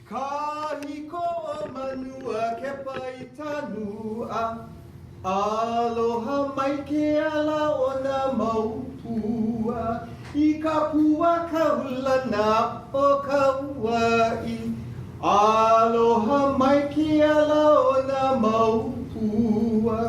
Kahiko manua ke pai tanua Aloha mai ke ala o na maupua I ka pua kaulana o Kauai Aloha mai ke ala o na maupua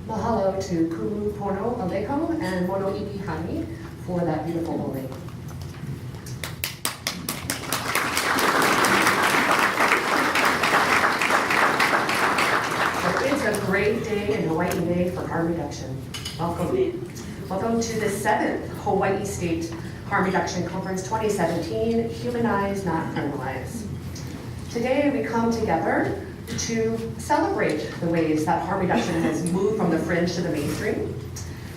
Mahalo to Kulu Pono Aleko and Mono Ipi Hani for that beautiful holy. So it's a great day in Hawaii Day for harm reduction. Welcome. Welcome to the 7th Hawaii State Harm Reduction Conference 2017, Humanize, Not Criminalize. Today we come together to celebrate the ways that harm reduction has moved from the fringe to the mainstream.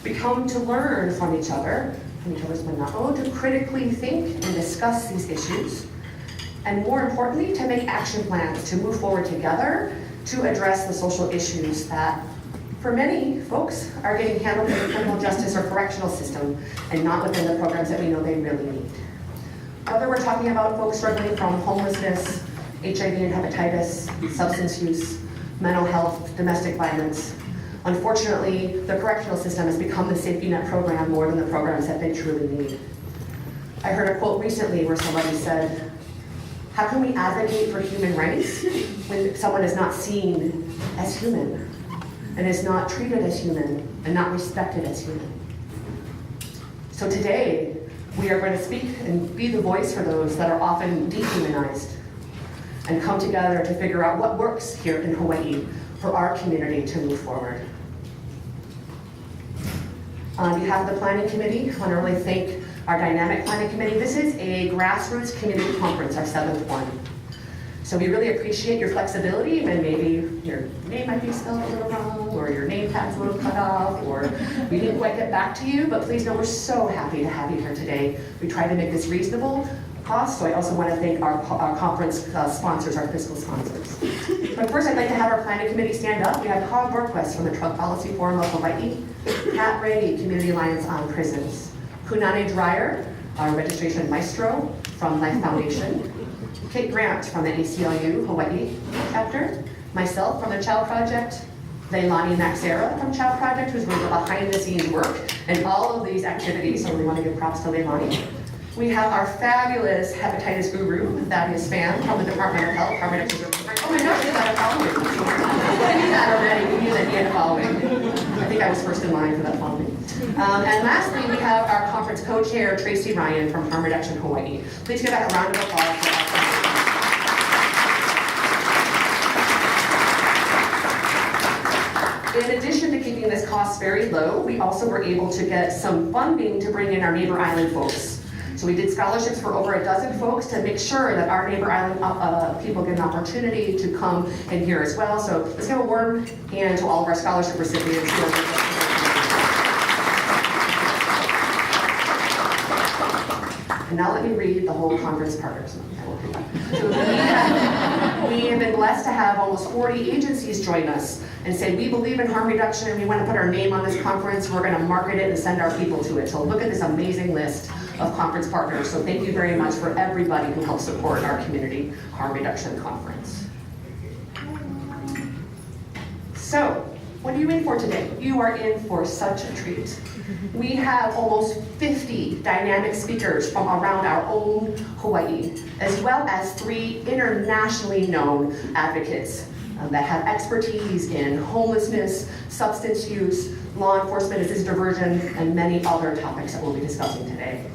We come to learn from each other's mana'o, to critically think and discuss these issues, and more importantly, to make action plans to move forward together to address the social issues that, for many folks, are getting handled in the criminal justice or correctional system and not within the programs that we know they really need. Whether we're talking about folks struggling from homelessness, HIV and hepatitis, substance use, mental health, domestic violence. Unfortunately, the correctional system has become the safety net program more than the programs that they truly need. I heard a quote recently where somebody said, how can we advocate for human rights when someone is not seen as human and is not treated as human and not respected as human? So today, we are going to speak and be the voice for those that are often dehumanized, and come together to figure out what works here in Hawaii for our community to move forward. On behalf of the Planning Committee, I want to really thank our dynamic Planning Committee. This is a grassroots community conference, our 7th one. So we really appreciate your flexibility, and maybe your name might be spelled a little wrong, or your name tag's a little cut off, or we didn't quite get back to you, but please know we're so happy to have you here today. We tried to make this reasonable cost, so I also want to thank our conference sponsors, our fiscal sponsors. But first, I'd like to have our Planning Committee stand up. We have Carl Borquist from the Drug Policy Forum of Hawaii, Pat Ray, Community Alliance on Prisons, Kunane Dreyer, our registration maestro from Life Foundation, Kate Grant from the ACLU Hawaii chapter, myself from the CHOW Project, Leilani Maxera from CHOW Project, who's doing the behind-the-scenes work and all of these activities, so we want to give props to Leilani. We have our fabulous hepatitis guru, Thaddeus Pham, from the Department of Health. Oh my gosh, you got a following. I knew that already. We knew that he had a following. I think I was first in line for that following. And lastly, we have our conference co-chair, Tracy Ryan from Harm Reduction Hawaii. Please give a round of applause for our In addition to keeping this cost very low, we also were able to get some funding to bring in our neighbor island folks. So we did scholarships for over a dozen folks to make sure that our neighbor island people get an opportunity to come in here as well. So let's give a warm hand to all of our scholarship recipients. And now let me read the whole conference partners. So we have been blessed to have almost 40 agencies join us and say, we believe in harm reduction and we want to put our name on this conference. We're going to market it and send our people to it. So look at this amazing list of conference partners. So thank you very much for everybody who helped support our community harm reduction conference. So, what are you in for today? You are in for such a treat. We have almost 50 dynamic speakers from around our own Hawaii, as well as 3 internationally known advocates that have expertise in homelessness, substance use, law enforcement, assisted diversion, and many other topics that we'll be discussing today.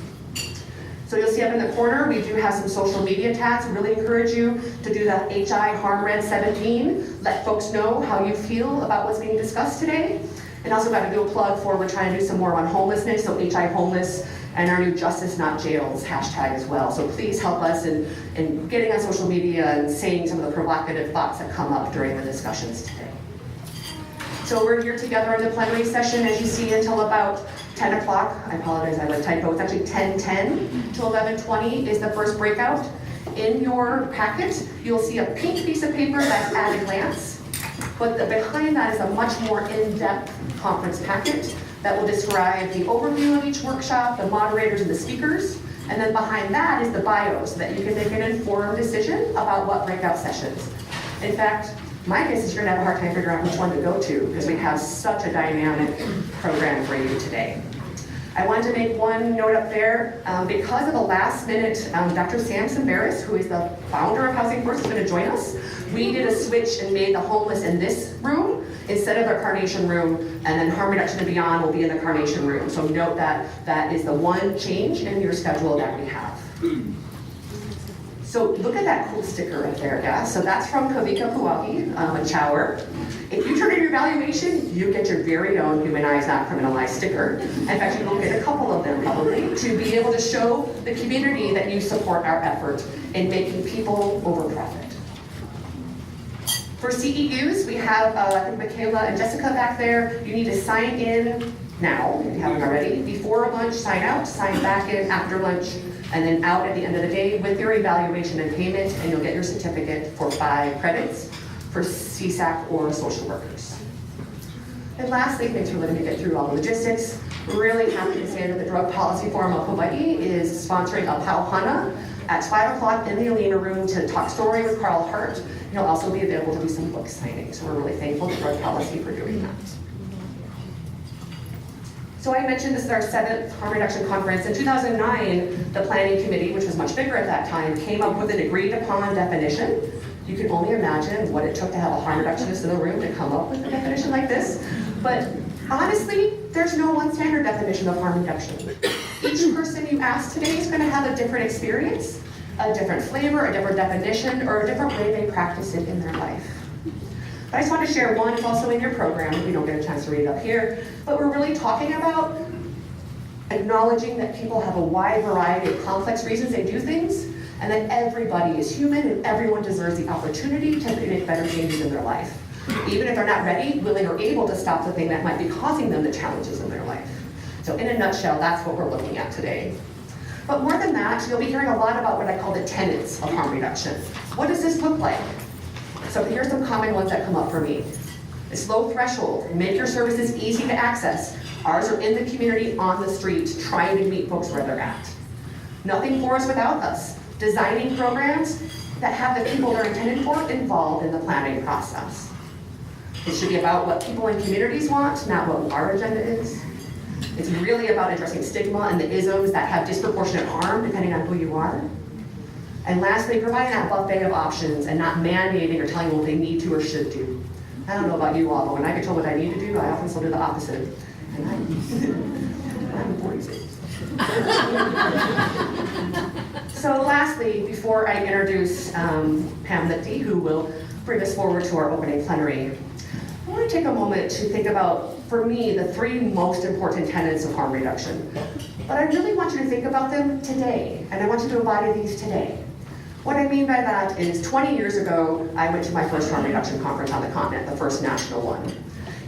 So you'll see up in the corner, we do have some social media tags. We really encourage you to do the HI Harm Red 17. Let folks know how you feel about what's being discussed today. And also got to do a plug for, we're trying to do some more on homelessness, so HI Homeless, and our new Justice Not Jails hashtag as well. So please help us in getting on social media and saying some of the provocative thoughts that come up during the discussions today. So we're here together in the plenary session, as you see, until about 10 o'clock. I apologize, I have a typo. It's actually 10:10 to 11:20 is the first breakout. In your packet, you'll see a pink piece of paper that's at a glance, but behind that is a much more in-depth conference packet that will describe the overview of each workshop, the moderators and the speakers, and then behind that is the bio so that you can make an informed decision about what breakout sessions. In fact, my guess is you're gonna have a hard time figuring out which one to go to because we have such a dynamic program for you today. I wanted to make one note up there. Because of a last minute, Dr. Samson Barris, who is the founder of Housing First, is gonna join us. We did a switch and made the homeless in this room instead of the Carnation room, and then harm reduction and beyond will be in the Carnation room. So note that that is the one change in your schedule that we have. So look at that cool sticker right there, guys. So that's from Kavika Puwagi, a CHOWer. If you turn in your evaluation, you get your very own humanized, not criminalized sticker. In fact, you will get a couple of them probably to be able to show the community that you support our effort in making people over profit. For CEUs, we have I think Michaela and Jessica back there. You need to sign in now, if you haven't already. Before lunch, sign out, sign back in after lunch, and then out at the end of the day with your evaluation and payment, and you'll get your certificate for 5 credits for CSAC or social workers. And lastly, thanks for letting me get through all the logistics. Really happy to say that the Drug Policy Forum of Hawaii is sponsoring a Pauhana at 5 o'clock in the Alina room to talk story with Carl Hart. He'll also be available to do some book signings. So we're really thankful to Drug Policy for doing that. So I mentioned this is our 7th harm reduction conference. In 2009, the planning committee, which was much bigger at that time, came up with an agreed upon definition. You can only imagine what it took to have a harm reductionist in the room to come up with a definition like this. But honestly, there's no one standard definition of harm reduction. Each person you ask today is going to have a different experience, a different flavor, a different definition, or a different way they practice it in their life. But I just want to share one. It's also in your program if you don't get a chance to read it up here. But we're really talking about acknowledging that people have a wide variety of complex reasons they do things, and that everybody is human and everyone deserves the opportunity to make better changes in their life. Even if they're not ready, willing, or able to stop the thing that might be causing them the challenges in their life. So in a nutshell, that's what we're looking at today. But more than that, you'll be hearing a lot about what I call the tenets of harm reduction. What does this look like? So here's some common ones that come up for me. It's low threshold, make your services easy to access. Ours are in the community, on the street, trying to meet folks where they're at. Nothing for us without us. Designing programs that have the people they're intended for involved in the planning process. It should be about what people in communities want, not what our agenda is. It's really about addressing stigma and the isms that have disproportionate harm depending on who you are. And lastly, providing that buffet of options and not mandating or telling them what they need to or should do. I don't know about you all, but when I get told what I need to do, I often still do the opposite. And I'm 46. So lastly, before I introduce Pam Lipke, who will bring us forward to our opening plenary, I want to take a moment to think about, for me, the 3 most important tenets of harm reduction. But I really want you to think about them today, and I want you to embody these today. What I mean by that is 20 years ago, I went to my first harm reduction conference on the continent, the first national one.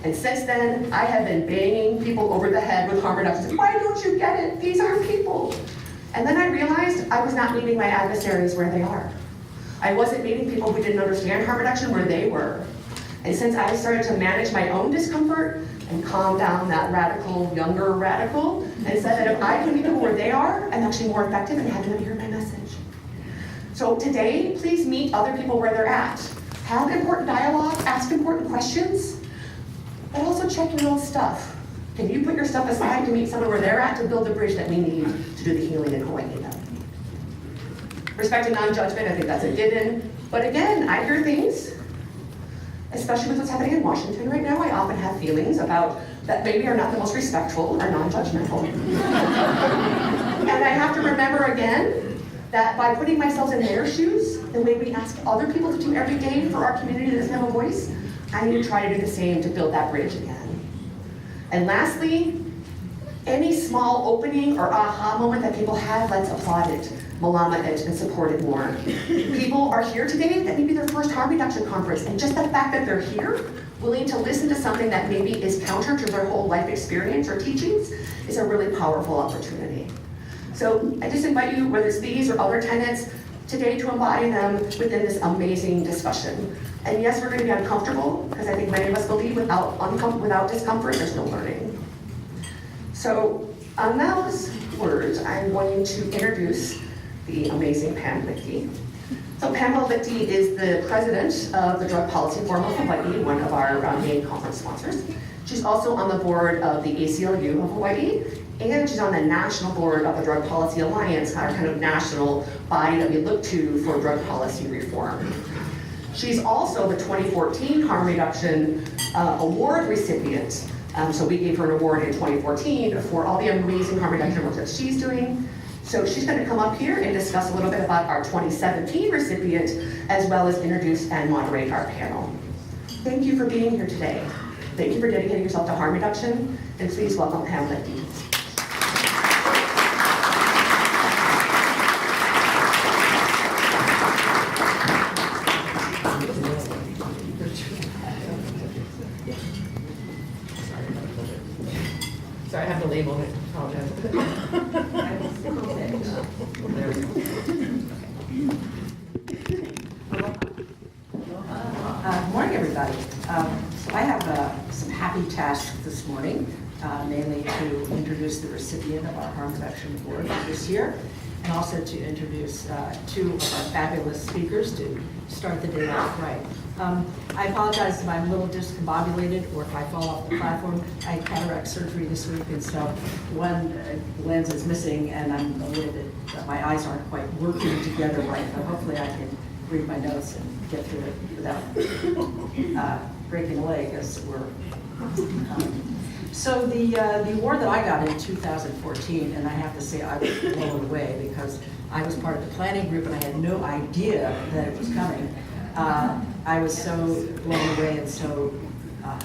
And since then, I have been banging people over the head with harm reduction. Why don't you get it? These are people. And then I realized I was not meeting my adversaries where they are. I wasn't meeting people who didn't understand harm reduction where they were. And since I started to manage my own discomfort and calm down that radical, younger radical, and said that if I can meet people where they are, I'm actually more effective and have them hear my message. So today, please meet other people where they're at. Have important dialogue, ask important questions, but also check your own stuff. Can you put your stuff aside to meet someone where they're at to build the bridge that we need to do the healing in Hawaii? Respect and non-judgment, I think that's a given. But again, I hear things, especially with what's happening in Washington right now. I often have feelings about that maybe are not the most respectful or non-judgmental. And I have to remember again that by putting myself in their shoes, the way we ask other people to do every day for our community that doesn't have a voice, I need to try to do the same to build that bridge again. And lastly, any small opening or aha moment that people have, let's applaud it, malama it, and support it more. People are here today that may be their first harm reduction conference, and just the fact that they're here willing to listen to something that maybe is counter to their whole life experience or teachings is a really powerful opportunity. So I just invite you, whether it's these or other tenets, today to embody them within this amazing discussion. And yes, we're going to be uncomfortable, because I think many of us believe without discomfort, there's no learning. So on those words, I'm going to introduce the amazing Pam Lichty. So Pamela Lichty is the president of the Drug Policy Forum of Hawaii, one of our main conference sponsors. She's also on the board of the ACLU of Hawaii, and she's on the national board of the Drug Policy Alliance, our kind of national body that we look to for drug policy reform. She's also the 2014 Harm Reduction Award recipient. So we gave her an award in 2014 for all the amazing harm reduction work that she's doing. So she's going to come up here and discuss a little bit about our 2017 recipient, as well as introduce and moderate our panel. Thank you for being here today. Thank you for dedicating yourself to harm reduction, and please welcome Pam Lichty. Sorry, I have to label it. Good morning, everybody. So I have some happy tasks this morning, mainly to introduce the recipient of our Harm Reduction Award this year, and also to introduce two of our fabulous speakers to start the day off right. I apologize if I'm a little discombobulated or if I fall off the platform. I had cataract surgery this week, and so one lens is missing, and I'm a little bit, my eyes aren't quite working together right, but hopefully I can read my notes and get through it without breaking a leg, as it were. So the award that I got in 2014, and I have to say I was blown away because I was part of the planning group and I had no idea that it was coming. I was so blown away and so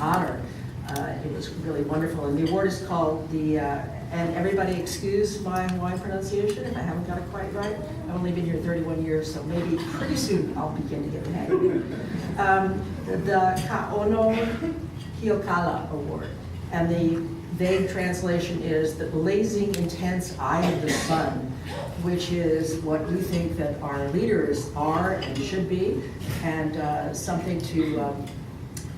honored. It was really wonderful. And the award is called the, and everybody excuse my Hawaiian pronunciation if I haven't got it quite right. I've only been here 31 years, so maybe pretty soon I'll begin to get the hang of it. The Ka'ono Hiokala Award. And the vague translation is the blazing intense eye of the sun, which is what we think that our leaders are and should be, and something to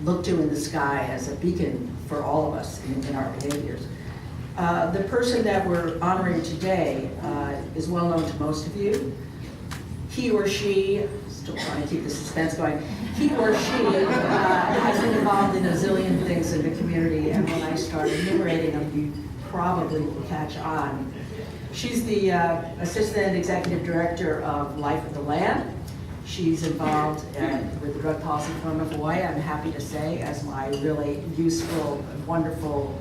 look to in the sky as a beacon for all of us in our behaviors. The person that we're honoring today is well known to most of you. He or she, still trying to keep the suspense going, he or she has been involved in a zillion things in the community, and when I start enumerating them, you probably will catch on. She's the Assistant Executive Director of Life of the Land. She's involved with the Drug Policy Forum of Hawaii, I'm happy to say, as my really useful, wonderful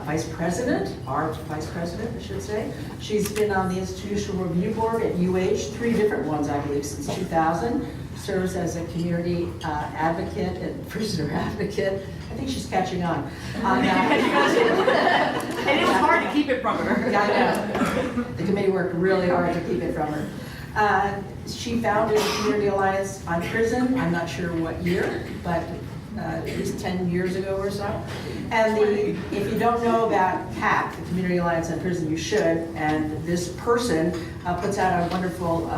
Vice President, our Vice President, I should say. She's been on the Institutional Review Board at UH, 3 different ones, I believe, since 2000. Serves as a community advocate and prisoner advocate. I think she's catching on. And it was hard to keep it from her. Yeah, I know. The committee worked really hard to keep it from her. She founded the Community Alliance on Prison, I'm not sure what year, but at least 10 years ago or so. And if you don't know about CAP, the Community Alliance on Prison, you should. And this person puts out a wonderful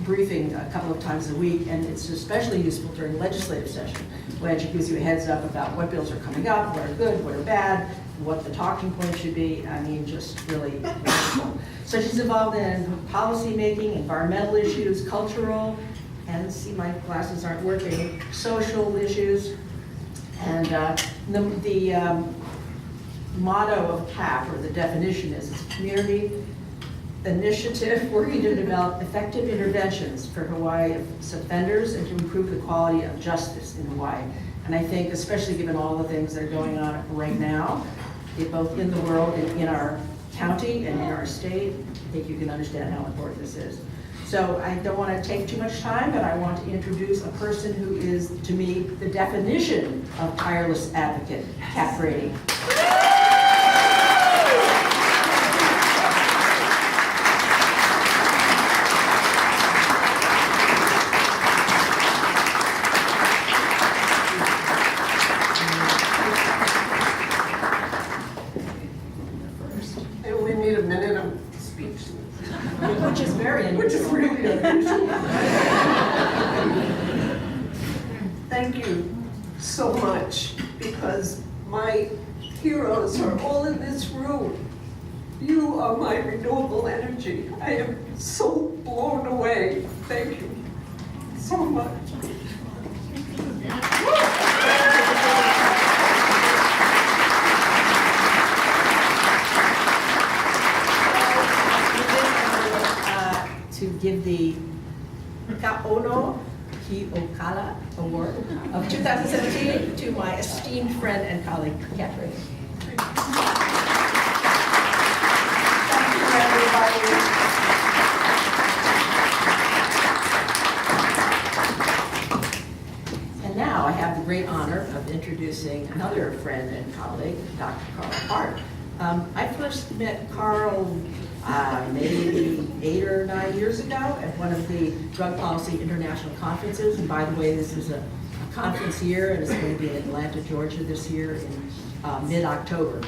briefing a couple of times a week, and it's especially useful during legislative session, when she gives you a heads up about what bills are coming up, what are good, what are bad, what the talking points should be. I mean, just really wonderful. So she's involved in policy making, environmental issues, cultural, and see my glasses aren't working, social issues. And the motto of CAP, or the definition, is it's community initiative working to develop effective interventions for Hawaii offenders and to improve the quality of justice in Hawaii. And I think, especially given all the things that are going on right now, both in the world and in our county and in our state, I think you can understand how important this is. So I don't want to take too much time, but I want to introduce a person who is, to me, the definition of tireless advocate, Cap Brady. unusual. Thank you so much, because my heroes are all in this room. You are my renewable energy. I am so blown away. Thank you so much. To give the Kaono Kiokala Award of 2017 to my esteemed friend and colleague, Catherine. Thank you, everybody. And now I have the great honor of introducing another friend and colleague, Dr. Carl Hart. I first met Carl maybe 8 or 9 years ago at one of the Drug Policy International Conferences. And by the way, this is a conference year, and it's going to be in Atlanta, Georgia this year in mid-October.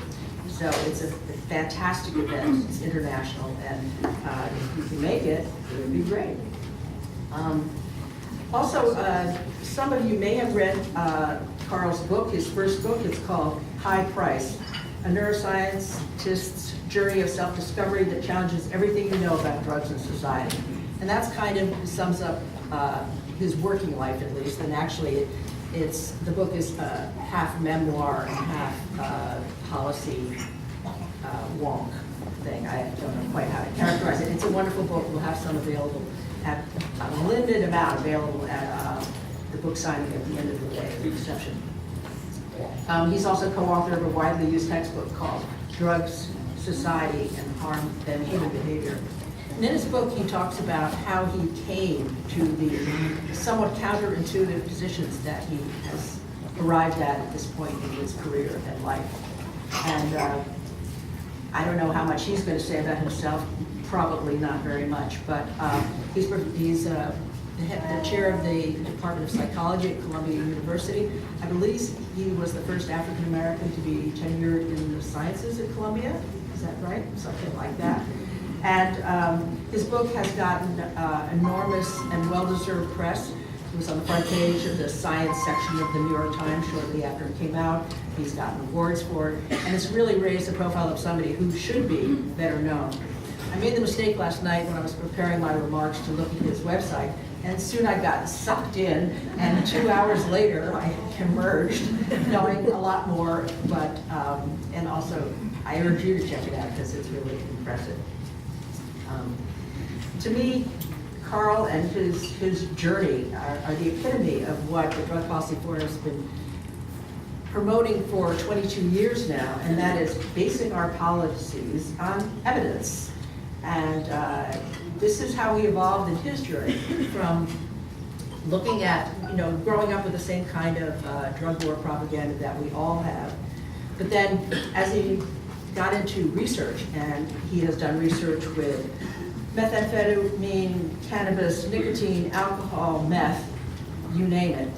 So it's a fantastic event. It's international, and if you can make it, it would be great. Also, some of you may have read Carl's book, his first book. It's called High Price, a neuroscientist's journey of self-discovery that challenges everything you know about drugs and society. And that's kind of sums up his working life, at least. And actually, the book is half memoir and half policy wonk thing. I don't know quite how to characterize it. It's a wonderful book. We'll have some available at a limited amount available at the book signing at the end of the day, the reception. He's also co-author of a widely used textbook called Drugs, Society, and Harm and Human Behavior. And in his book, he talks about how he came to the somewhat counterintuitive positions that he has arrived at this point in his career and life. And I don't know how much he's going to say about himself, probably not very much, but he's the chair of the Department of Psychology at Columbia University. I believe he was the first African American to be tenured in the sciences at Columbia. Is that right? Something like that. And his book has gotten enormous and well-deserved press. It was on the front page of the science section of the New York Times shortly after it came out. He's gotten awards for it, and it's really raised the profile of somebody who should be better known. I made the mistake last night when I was preparing my remarks to look at his website, and soon I got sucked in, and 2 hours later I emerged knowing a lot more, but, and also I urge you to check it out because it's really impressive. To me, Carl and his journey are the epitome of what the Drug Policy Forum has been promoting for 22 years now, and that is basing our policies on evidence. And this is how he evolved in his journey from looking at, growing up with the same kind of drug war propaganda that we all have. But then as he got into research, and he has done research with methamphetamine, cannabis, nicotine, alcohol, meth, you name it.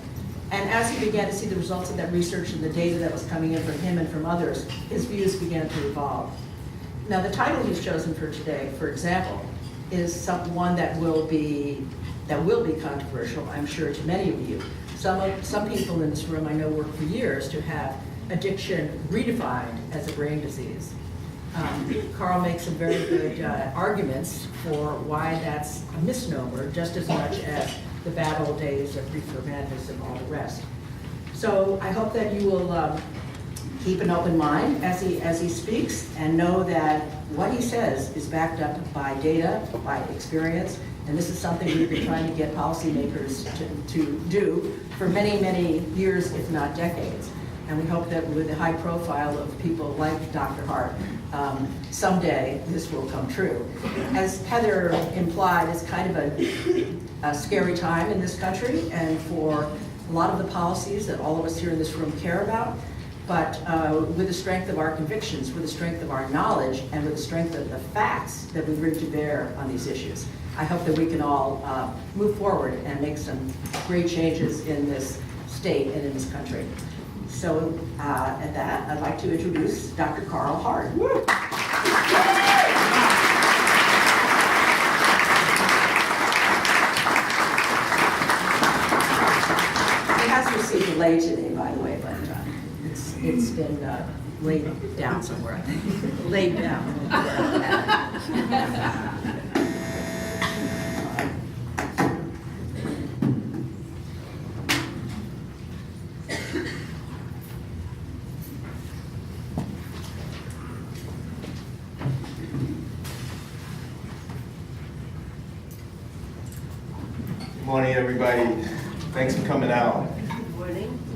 And as he began to see the results of that research and the data that was coming in from him and from others, his views began to evolve. Now, the title he's chosen for today, for example, is one that will be controversial, I'm sure, to many of you. Some people in this room I know work for years to have addiction redefined as a brain disease. Carl makes some very good arguments for why that's a misnomer, just as much as the bad old days of reefer madness and all the rest. So I hope that you will keep an open mind as he speaks, and know that what he says is backed up by data, by experience, and this is something we've been trying to get policymakers to do for many, many years, if not decades. And we hope that with the high profile of people like Dr. Hart, someday this will come true. As Heather implied, it's kind of a scary time in this country, and for a lot of the policies that all of us here in this room care about. But with the strength of our convictions, with the strength of our knowledge, and with the strength of the facts that we bring to bear on these issues, I hope that we can all move forward and make some great changes in this state and in this country. So at that, I'd like to introduce Dr. Carl Hart. delay today, by the way, but it's been laid down somewhere, I think. Laid down. Good morning, everybody. Thanks for coming out. Good morning.